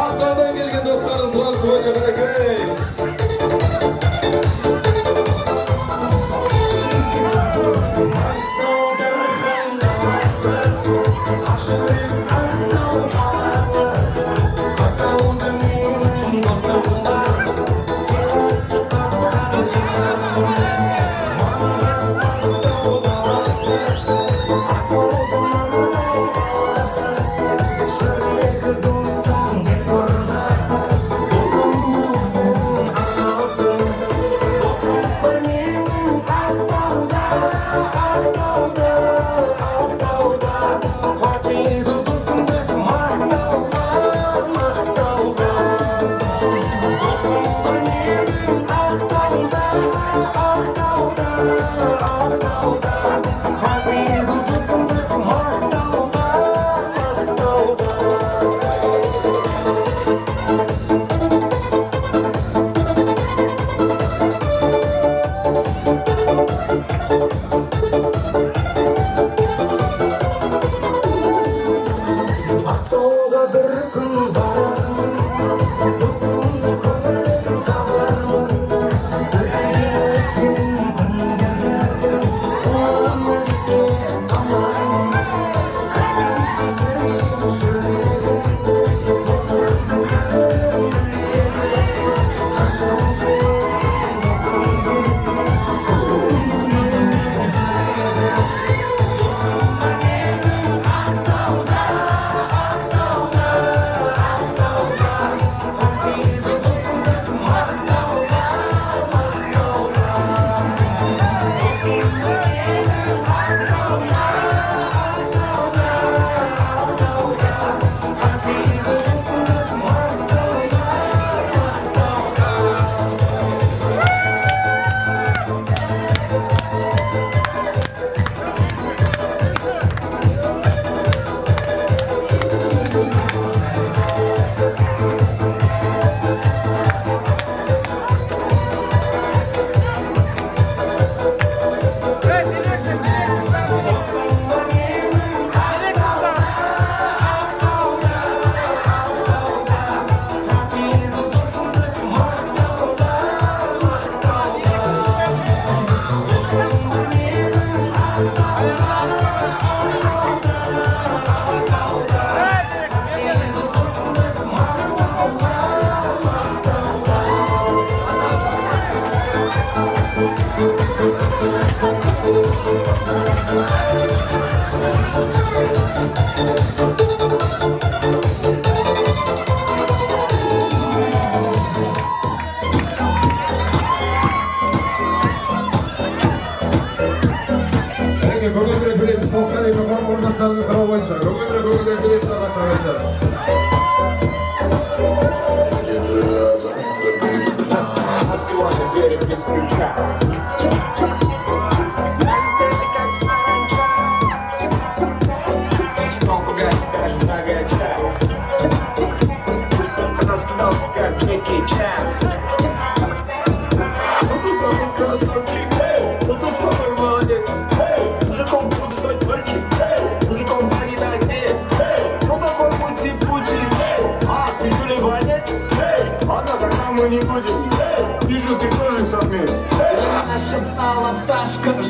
Aqto'dan kelgan do'stlarimiz bilan suvochada ko'ring.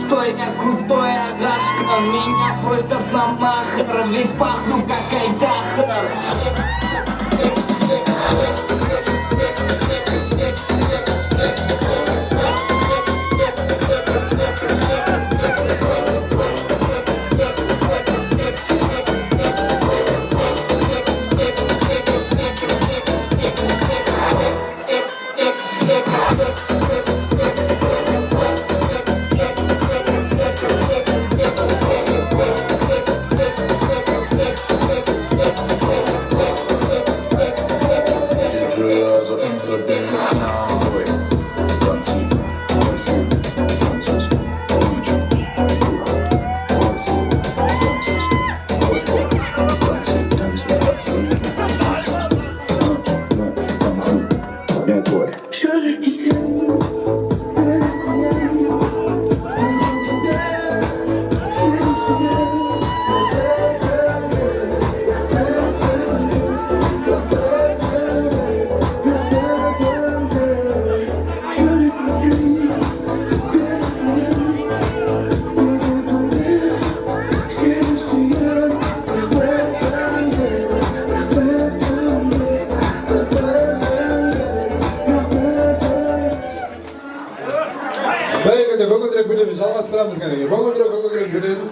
Что я крутой агашка. Меня просят на махер, ведь пахну как айдахар. As an Belki Kongo Direkt videomuz almazdıramız gerekiyor. Kongo Direkt videomuz.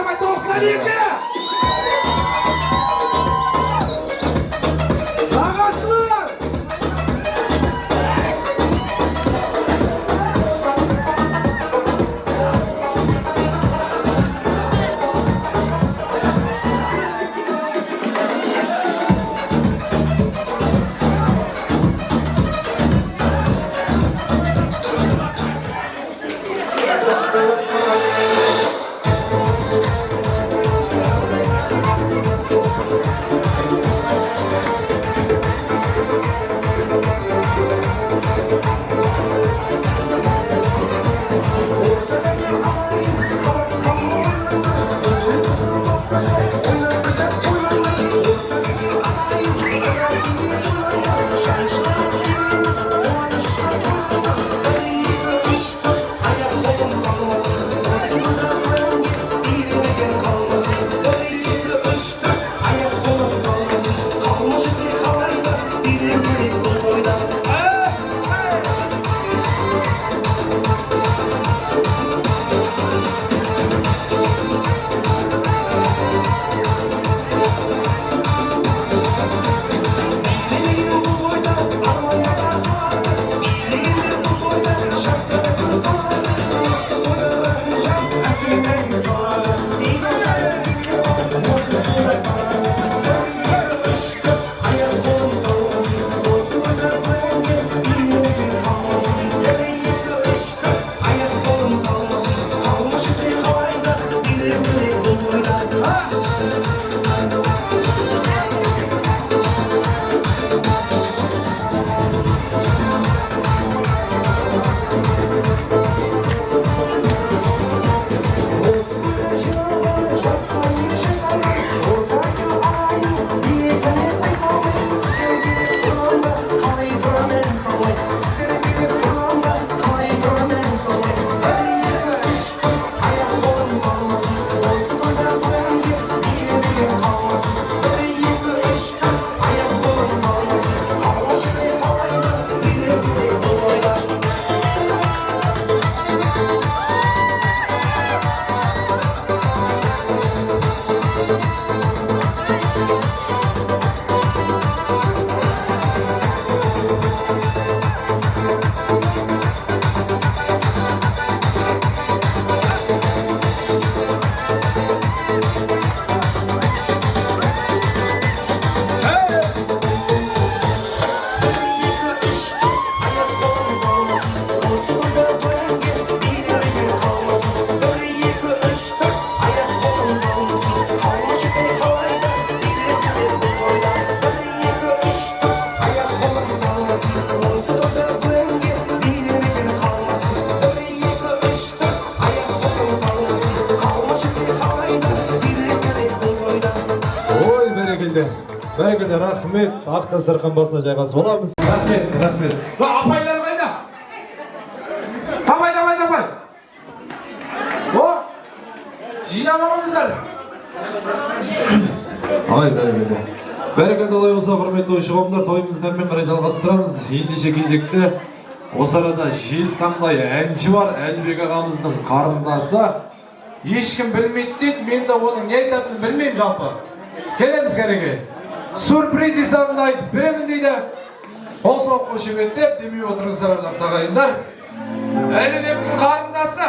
Давай, 92! Ağaçlar! келді. Бәрекелді, рахмет. Ақ дастархан басына жайғасып аламыз. Рахмет. Апайлар қайда? Апай. О! Жинап алыңыздар. Ай, бәрекелді. Бәрекелді, олай болса, құрметті ойшы қауымдар, тойымызды әрмен қарай жалғастырамыз. Ендеше кезекті осы арада жезтаңдай әнші бар, Әлбек ағамыздың қарындасы. Ешкім білмейді дейді, мен де оның не айтатынын білмеймін жалпы. Келеміз кәреге. Сюрприз есабында айтып беремін дейді. Қол қошеметтеп, демей отырыңыздар тағайындар. Әлбектің қарындасы.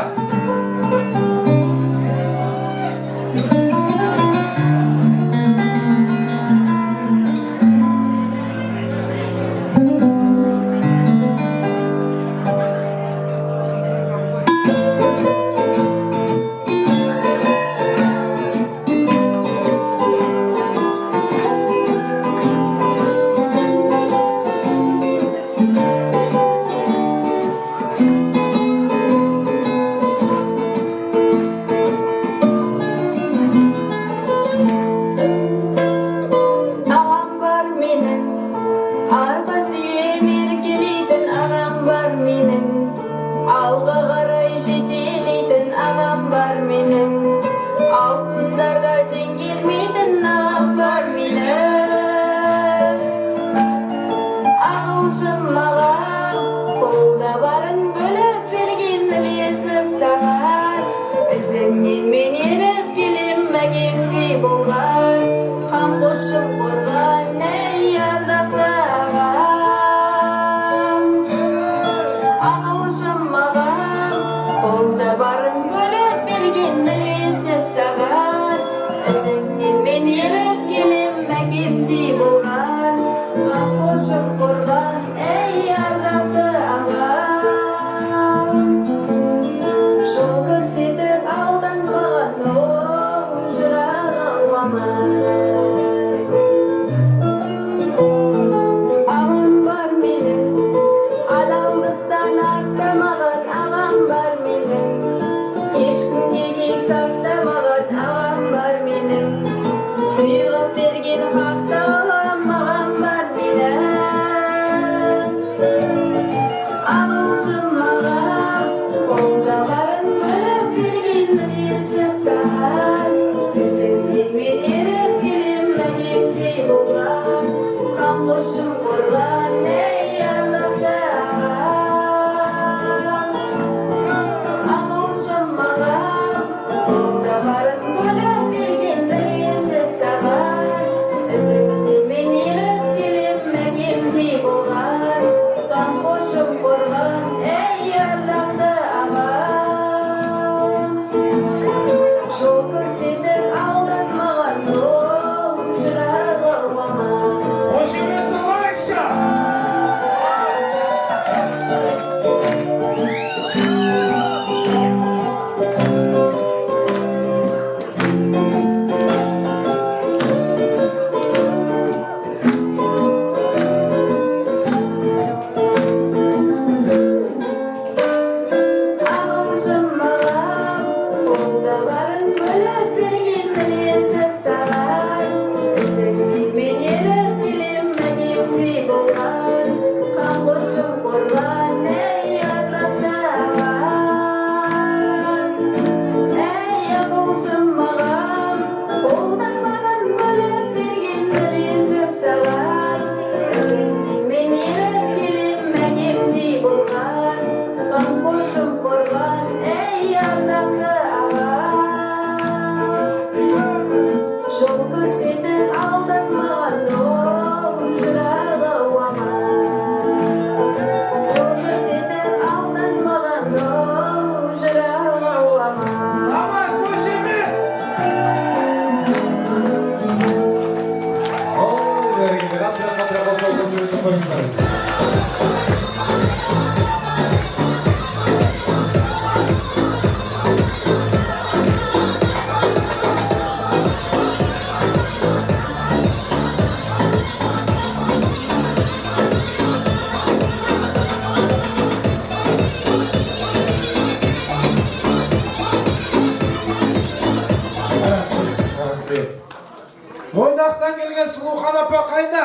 Омбыдан келген Сұлухан апа қайда?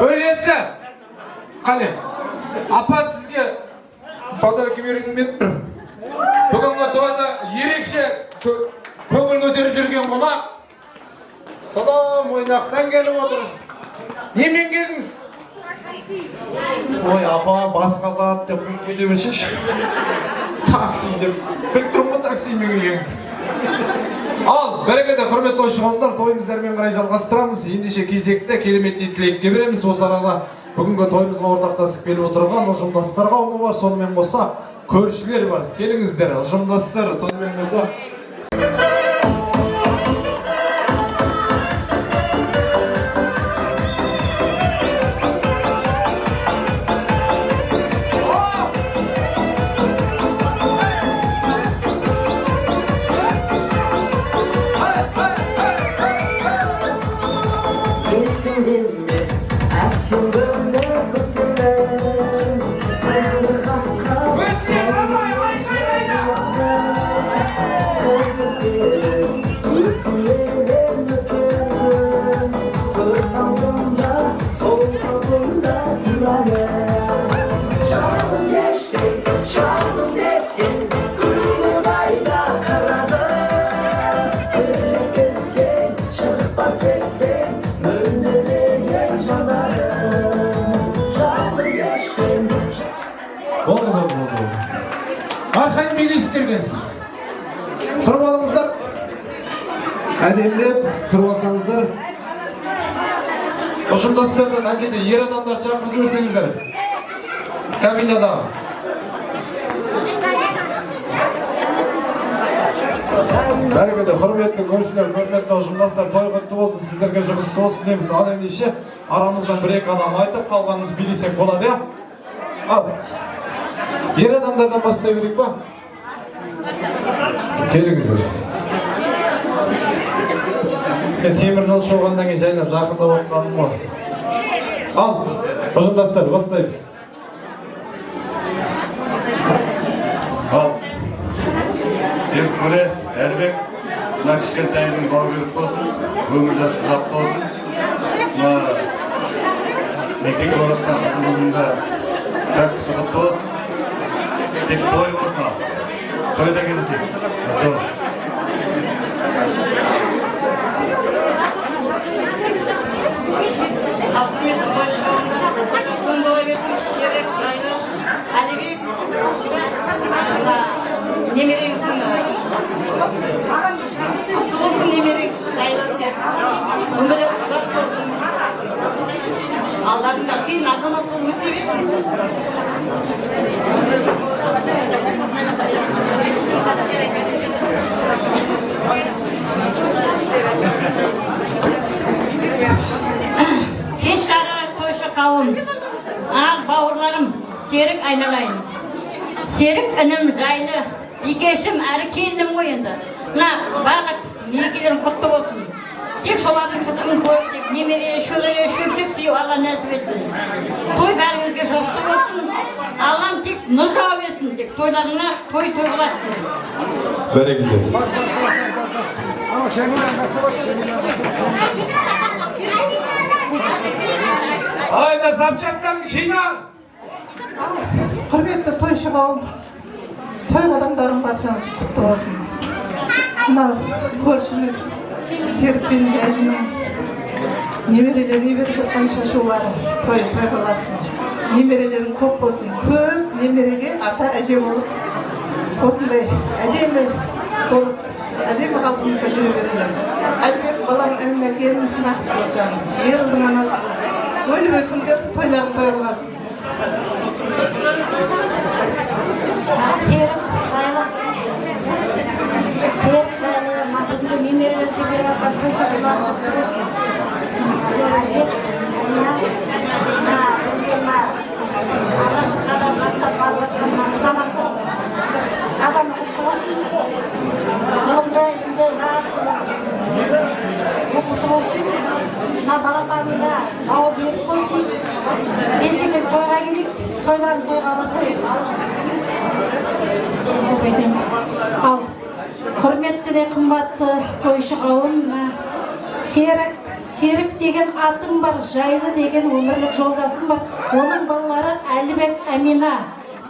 Öyleyse. Қане. Апа сізге подарки беретін бетпір. Бүгінгі тойда ерекше көңіл көтеріп жүрген қонақ. Солом ойнақтан келіп отыр. Немен келдіңіз? Ой, апа басқа зат деп көйде бершеш. Такси деп. Біліп тұрмын таксимен келген. Ал, бәрекелді құрметті тойшы қауымдар, тойымызды әрмен қарай жалғастырамыз. Ендеше кезекті кереметті тілекке береміз. Осы арада бүгінгі тойымызға ортақтасып келіп отырған ұжымдастар қауымы бар, сонымен қоса көршілер бар. Келіңіздер, ұжымдастар, сонымен қоса Арқайын милиция кіргенсіз. Тұрып алыңыздар. Әдемілеп тұрып алсаңыздар. Ұжымдастардан әндеде ер адамдар шақырып жіберсеңіздер. Кабинада. Бәрекелді, құрметті көршілер, құрметті ұжымдастар, той құтты болсын, сіздерге жұғысты болсын дейміз. Ал ендеше арамыздан бір-екі адам айтып қалғанымыз билесек болады, я? Ал. Ер адамдардан бастай берейік па? Келіңіздер. Темір жол шоғандан кейін жайлап жақындап отырғаным ғой. Ал, ұжымдастар, бастаймыз. Ал, сен көре, Әлбек, мына кішкентайының бау беріп болсын, өмір жасы ұзақ болсын. Мына мектепке ораққан қызымыздың да тәттісі құтты болсын. Тек той болсын ал. Тойда келесек. Жол. Құрметті тойшы қауымдар, күн бола берсін, Серік, Жайлы, Әлібек, немереңіздің құтты болсын, немерең, Жайлы, Серік. Өмірі ұзақ болсын. Алдарында кейін азамат болып өсе берсін. Кеш жары тойшы қауым, ал бауырларым, Серік айналайын. Серік інім Жайлы, екешім әрі келінім ғой енді. Мына барлық мерекелерің құтты болсын. Тек солардың қызығын көріп, тек немере, шөбере, шөпшек сүйіп Алла нәсіп етсін. Той бәріңізге жұғысты болсын. Аллам тек нұр жауып етсін, тек тойларыңа той қыласың. Бәрекелді. Айда запчастарын жина! Құрметті тойшы қауым, той адамдарың баршаңыз құтты болсын. Мына көршіміз Серік пен Жайлының немерелеріне беріп жатқан шашулары той қыласын. Немерелерің көп болсын. Көп немереге ата әже болып, осындай әдемі болып, әдемі қалпымызда жүре беріңдер. Әлбек балам әміне келін нақты бол жаным. Ерілдің анасы бол. Ойлы өсіңдер, тойларын той қыласын. Серік, Жайлы. Серік, Жайлы, мақұлды немерелерге беріп жатқан той шашуларын құтты болсын. Балапанында ауып беріп болсын. Ертеңгі тойға келейік, тойларын тойға алып. Ал құрметті де қымбатты тойшы қауым, Серік, Серік деген атым бар, жайлы деген өмірлік жолдасым бар. Оның балалары Әлібек, Әмина.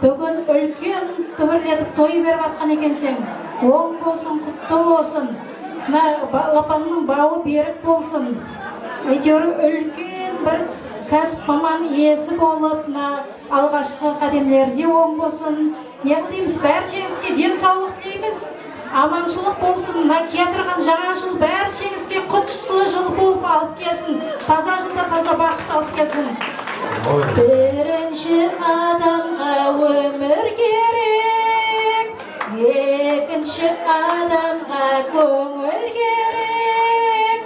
Бүгін үлкен түбірлетіп той беріп атқан екенсің. Оң болсын, құтты болсын. Балапанның бауы берік болсын. Әйтеуір үлкен бір кәсіп маман иесі болып, алғашқы қадемлерде оң болсын. Не дейміз, бәршеңізге денсаулық тілейміз. Аманшылық болсын, келтірген жаңа жыл бәршеңізге құтты жыл болып алып келсін. Таза жылда таза бақыт алып келсін. Бірінші адамға өмір керек, екінші адамға көңіл керек.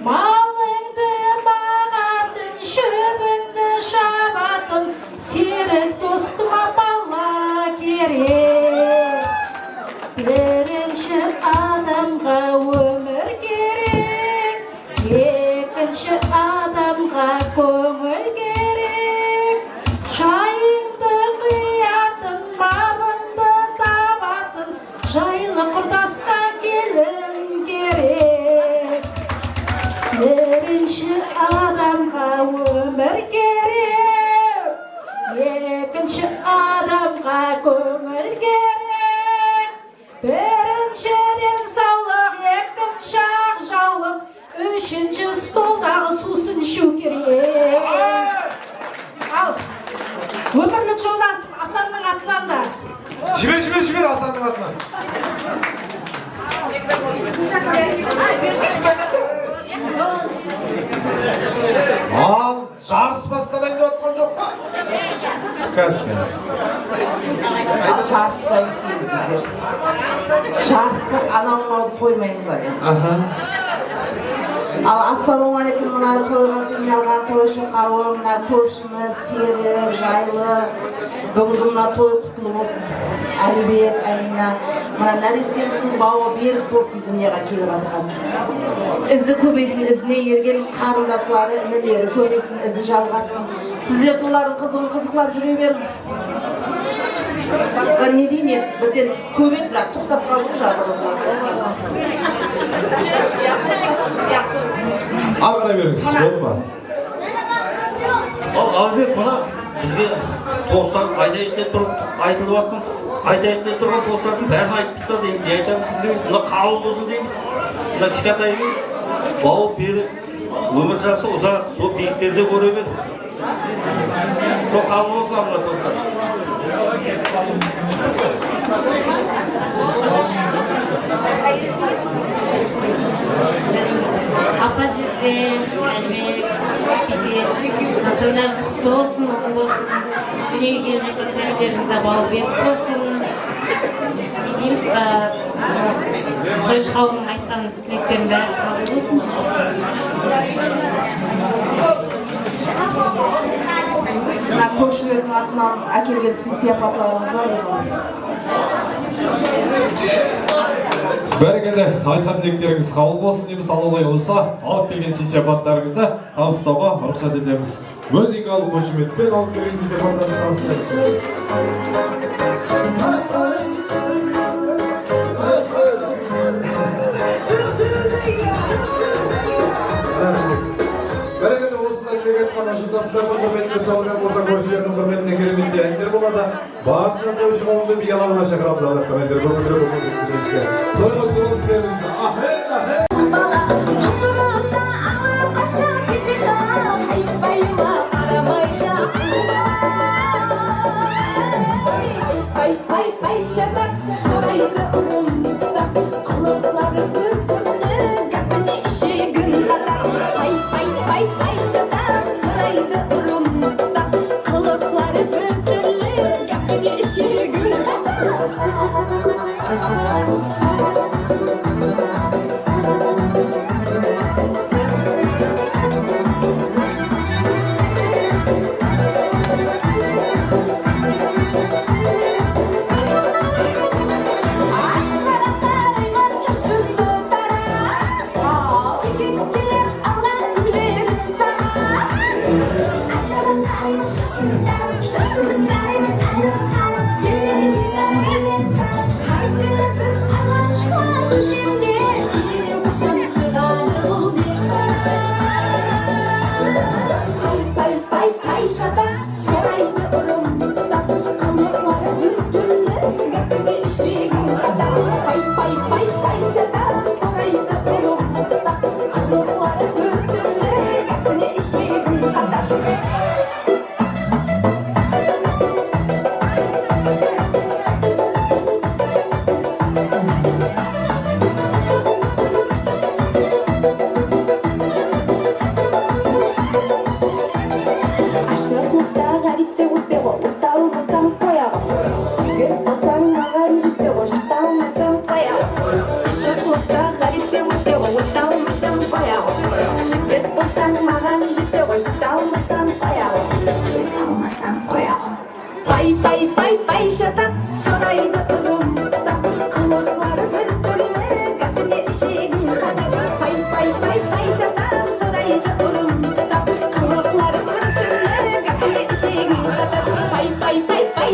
Малыңды бағатын, шөбіңді шабатын, серік достыма бала керек. Бірінші адамға өмір керек, екінші адамға көңіл керек. Шайыңды құятын, бабыңды табатын, жайлы құрдасқа келін керек. Бірінші адамға өмір керек, екінші адамға көңіл керек. Біріншіден саулық, екінші ақ жаулық, үшінші столдағы сусын ішу керек. Ал, өмірлік жолдасым Асанның атынан да. Жібер Асанның атынан. Ал, жарыс бастадан деп атқан жоқ. Кәз. Жарыспаймыз енді біздер. Жарысты анауын аузы қоймаймыз әлі. Ал ассалаумағалейкум, мына тойға жиналған тойшы қауым, мына көршіміз Серік, Жайлы, бүгінгі мына той құтты болсын. Әлібек, Әмина, мына нәрестеміздің бауы берік болсын дүнияға келіп жатқан. Ізі көбейсін, ізіне ерген қарындастары, інілері көбейсін, ізі жалғасын. Сіздер солардың қызығын қызықлап жүре берін. Басқа не дейін, бірден көбет, бірақ тоқтап қалдық жағдылығы. Ағыра беріңіз, болды ма? Албек, мұна бізге тостар айтылып тұрған тостардың бәрін айтып тастады. Не айтамыз, мұна қабыл болсын дейміз. Мұна кішкентайдың бауы бері өмір жасы ұзақ, сол биіктерде көре бер. Сол қабыл болсын мұна тостар. Апа жүзде, Әлібек, Кекеш, тойларыңыз құтты болсын, оң болсын. Дүниеге келген сәлемдеріңізде бауы берік болсын. Не дейміз, тойшы қауымның айтқан тілектерін бәрі қабыл болсын. Мына көршілердің атынан әкелген сый-сияпатларыңыз бар өзі. Бәрекелді, айтқан тілектеріңіз қабыл болсын дейміз. Ал олай болса, алып келген сый-сияпаттарыңызды табыстауға рұқсат етеміз. Музыкалық қошеметпен алып келген сый-сияпаттарыңызды табыстаймыз. Бәрекелді, осында тілек айтқан ұжымдастардың құрметіне сонымен қоса көршілердің құрметіне кереметті әндер болады. Барша тойшы қауымды би алаңына шақырамыз. Алақтан әндер тойға тұрыңыз беріңіз. Ахет!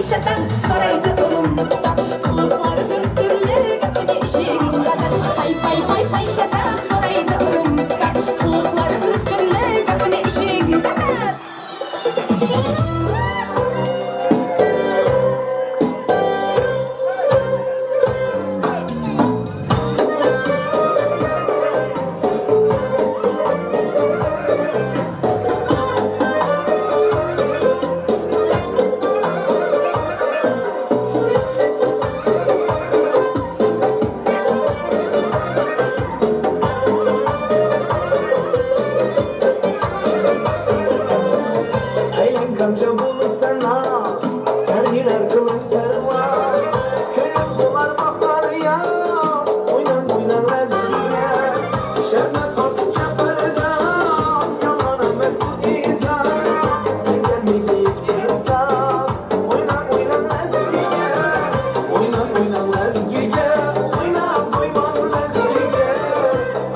Ayşe'den saraydı ılımlıkta kılıfları bürktürler gitmedi işiğinden Hay hay hay Ayşe'den saraydı ılımlıkta kılıfları bürktürler gitmedi işiğinden Kanca bulursan az, pergiler kılın pervaz Köyün dolar bakar yaz, oynan oynan lezgiye Şermez artık çapardaz, yalan emez bu izaz Gelmedi hiçbir saz, oynan oynan lezgiye Oynan oynan lezgiye, oynan oynan lezgiye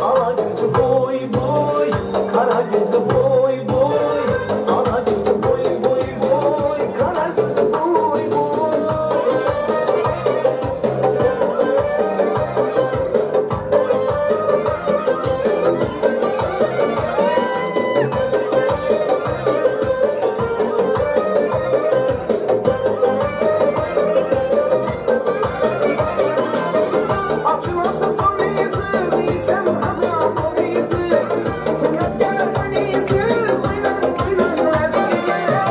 Ala gözü boy boy, kara gözü boy boy Ala gözü boy boy boy, kara gözü boy boy Açılası son iyisiz, içem hazan o iyisiz Tırnak gelir oynayısız, oynan oynan lezgiye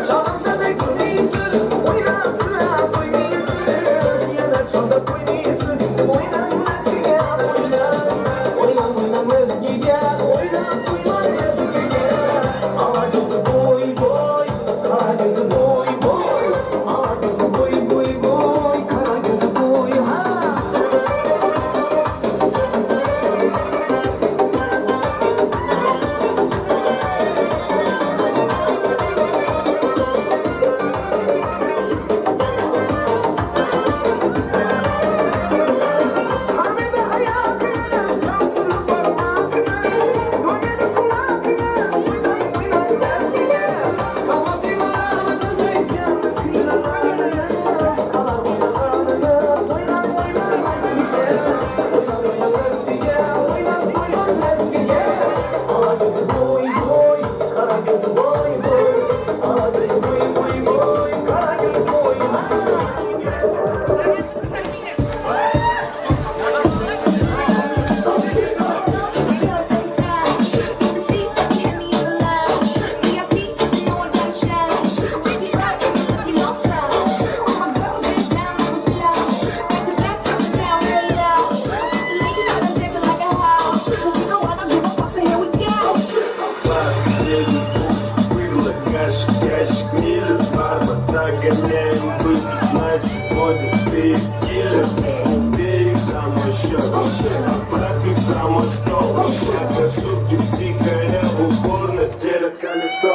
Çalınsa da oynayısız, oynan sıra oynayısız Yana çalda oynayısız, oynan lezgiye Oynan oynan lezgiye, oynan oynan lezgiye Ala gözü boy boy, kara gözü boy boy Ala gözü boy boy boy, kara gözü boy ha Hamide ayakınız, kalsın parmakınız Dönmedi kulakınız, oynan oynan lezgiye Kalmasın aranızayken küllalarınız Kalar oynalarınız, oynan oynan lezgiye Oynan oynan lezgiye, oynan oynan lezgiye Ala gözü boy boy, kara gözü boy boy Ala gözü boy boy boy, kara gözü boy ha Гоняем быстро на сегодня перекилы Берег самый счет, профик самый стол Всякие суки втихаря в уборной делят колесо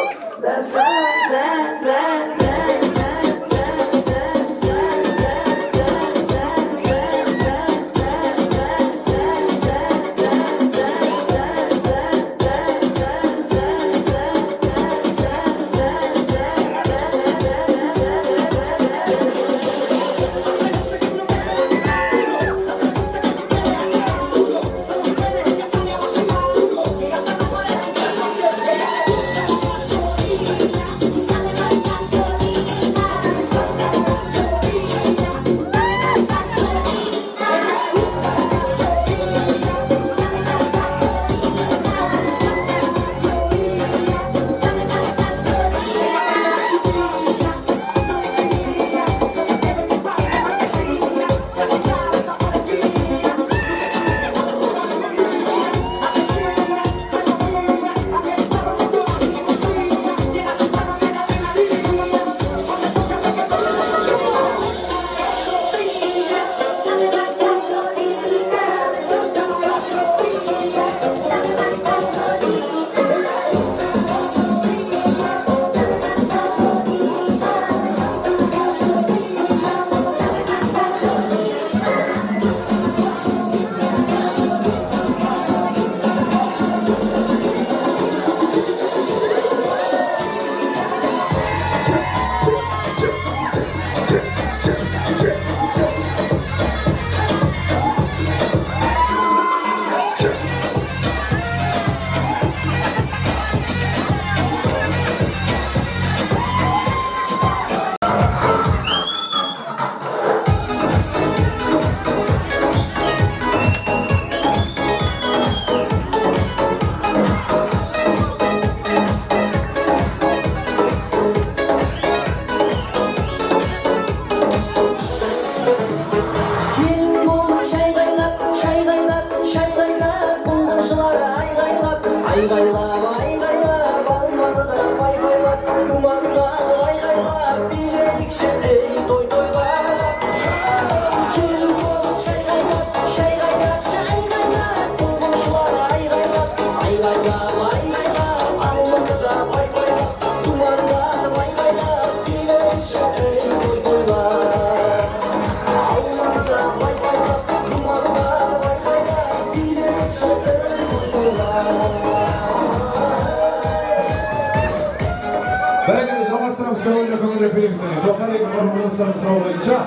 жарылғастырып сұрау бойынша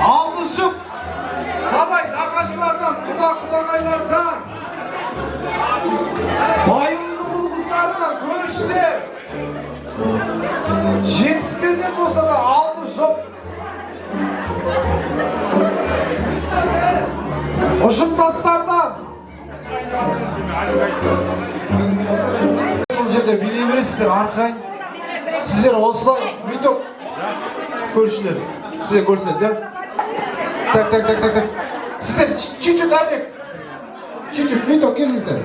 Aldışıp, tabay nakaşlardan, kudakaylardan, bayımlı bulguzlardan, görüşler, жетістіктерден болса да алдышып, ұжымдастардан, сол жерде билей бересіздер, арқайын, сіздер осылай, бүйтіп, көршілер, сіздер көрсіңіздер. Так. Сіздер чуть-чуть әрек. Чуть-чуть, бүйтіп келіңіздер.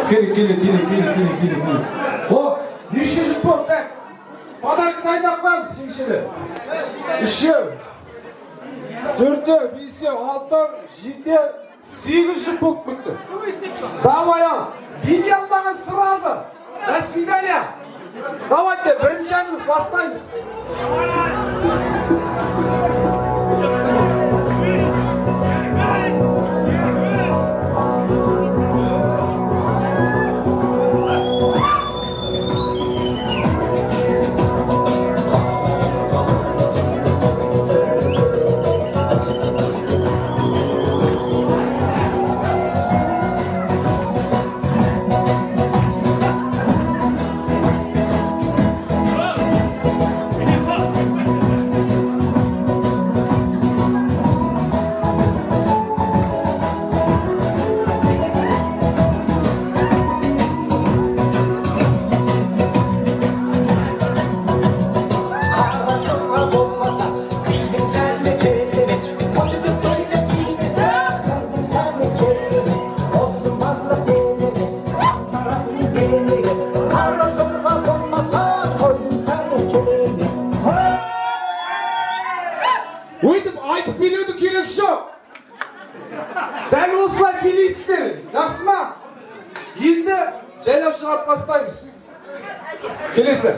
Келin. О, неше жұп болып, так. Подарки дайындап қойыңыз, сеншілер. Үшеу, төртеу, бесеу, алтау, жетеу, 8 жұп болып бітті. Давай ал, билей алмаған сразу. До свидания. Давайте, бірінші әніміз бастаймыз. Өйтіп айтып билеудің керегі жоқ. Дәл осылай билейсіздер, жақсы ма? Енді жайлап шығарып бастаймыз. Келесі.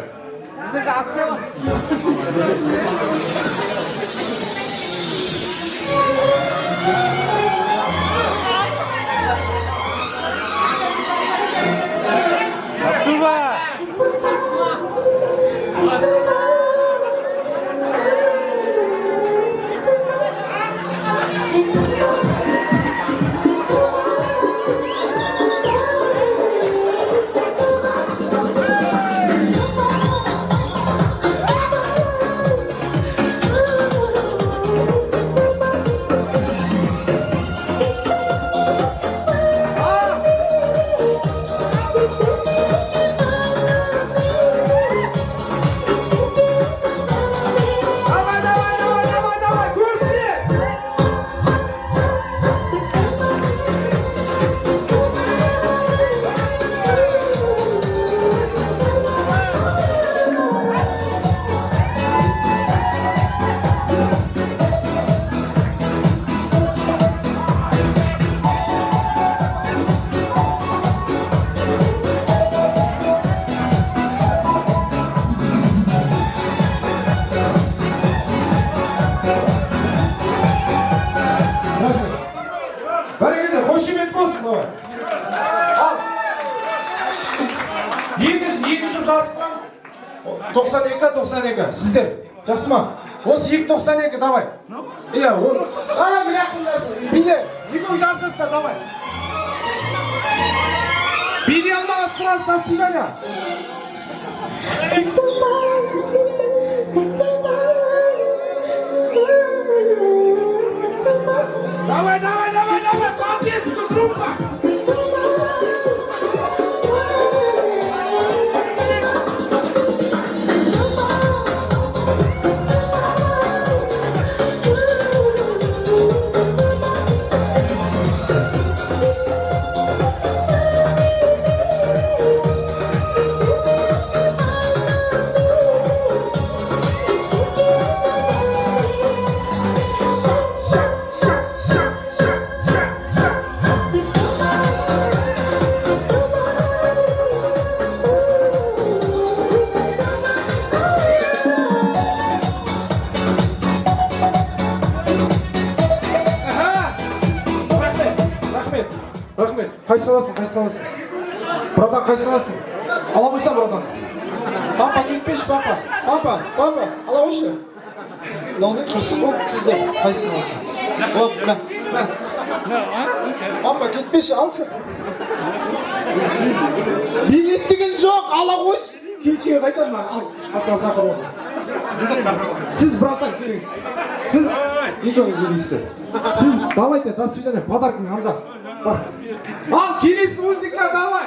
жарыстырамыз. 92-92. Сіздер. Жақсы ма? Осы 2-92, давай. Иә, ол. Міне құлдар. Биде. Екеуі жарысыздар, давай. Биде алмаға сұрас, до свидания. Давай, молодецкую группу! Рахмет. Қайсы аласың? Братан, қайсы аласың? Ала қойса, братан. Папа, кетпеші, папа. Папа, ала қойшы. Мынауны қырсың ғой, сіздер. Қайсы аласың? Вот, мына. Папа, кетпеші, алшы. Билет деген жоқ, ала қойшы. Келшеге қайтам ба? Асыра сақыр оны. Сіз, братан, келіңіз. Сіз, екеуіңіз келейсіздер. Сіз, давайте, до свидания, подаркың анда. Al kilis muzika, давай!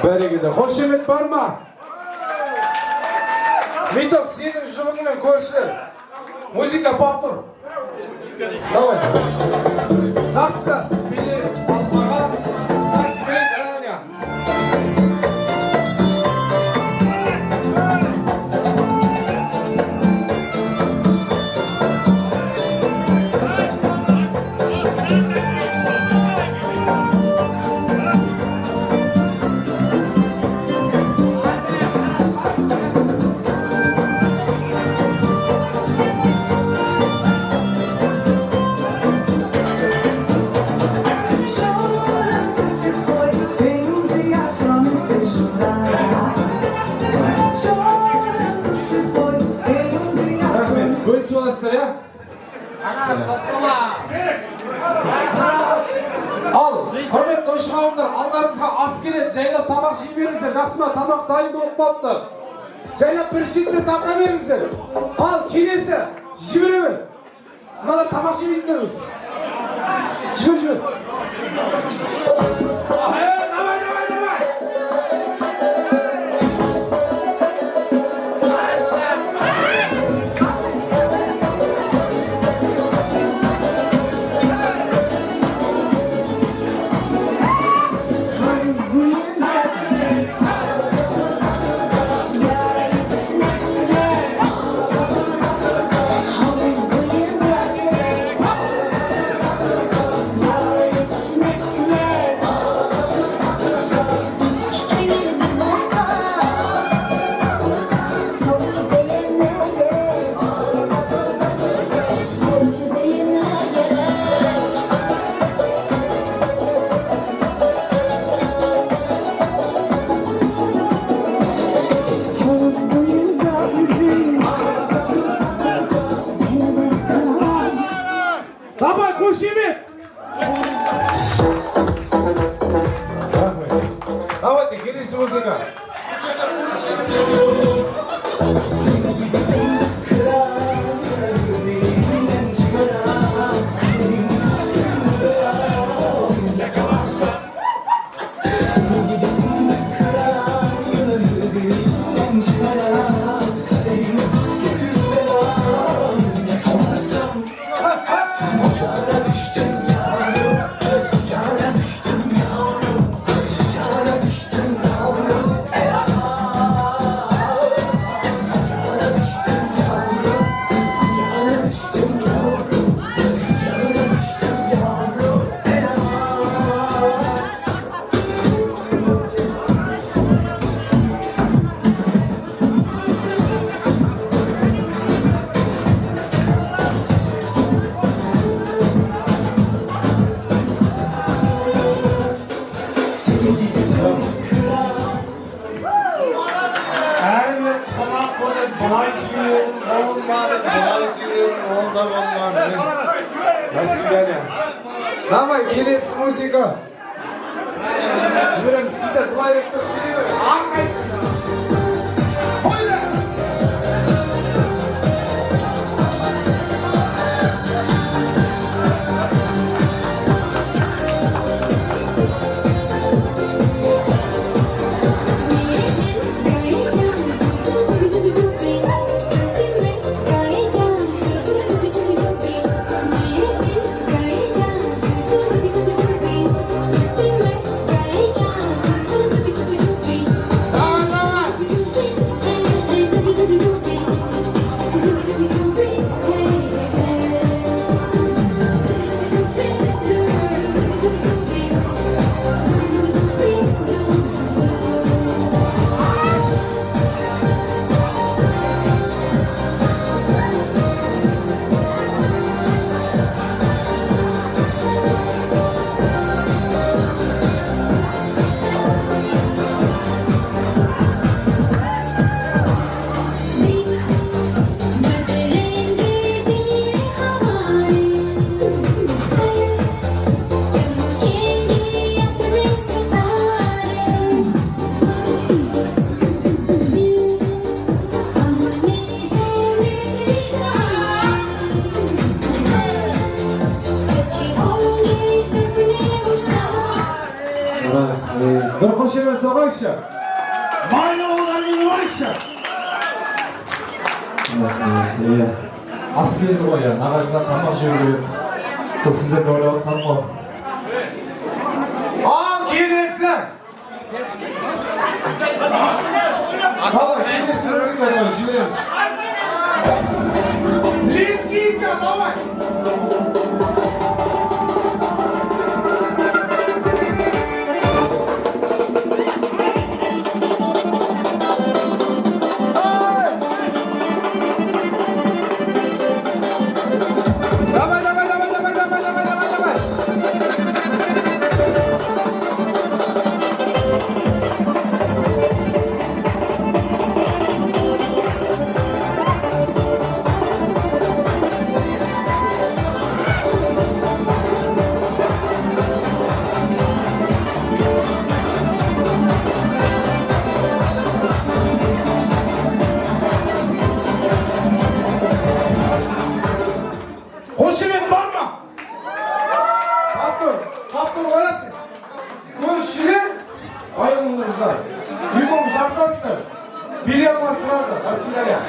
Бәрекелді. Қошемет бар ма? Миток, сенің жұбыңмен көршілер. Музыка папыр. Давай. Нақты. Билет алмаға. Аспет, Аня. Ал, құрметті тойшы қауымдар, алдарыңызға ас келеді, жайлап тамақ жей беріңіздер. Жақсы ма, тамақ дайын болып қалыпты. Жайлап бір шетіне тарта беріңіздер. Ал, келесі, жіберемін. Мыналар тамақ жемейтіндер өз. Жібер. Давай, Хушимит! Давайте, келесі музыка. onda болмады. До свидания. Давай, келесі музыка. Жүрем, сізді былай еттір. Bir hoş hemen sağlayışa. Mayna oğlanın varışa. Askeri o ya, nağacıdan tamak jörüyor. Kız sizde böyle otman mı? Al gelirsin! Tamam, gelirsin öyle kadar jürüyoruz. Lizgiyka, давай! Hoşemet var mı? Kaptır orası. Görüşürüz. Ayınlarınızda. Yıkım şartsızdır. Bir yapma sırada. Asılaya.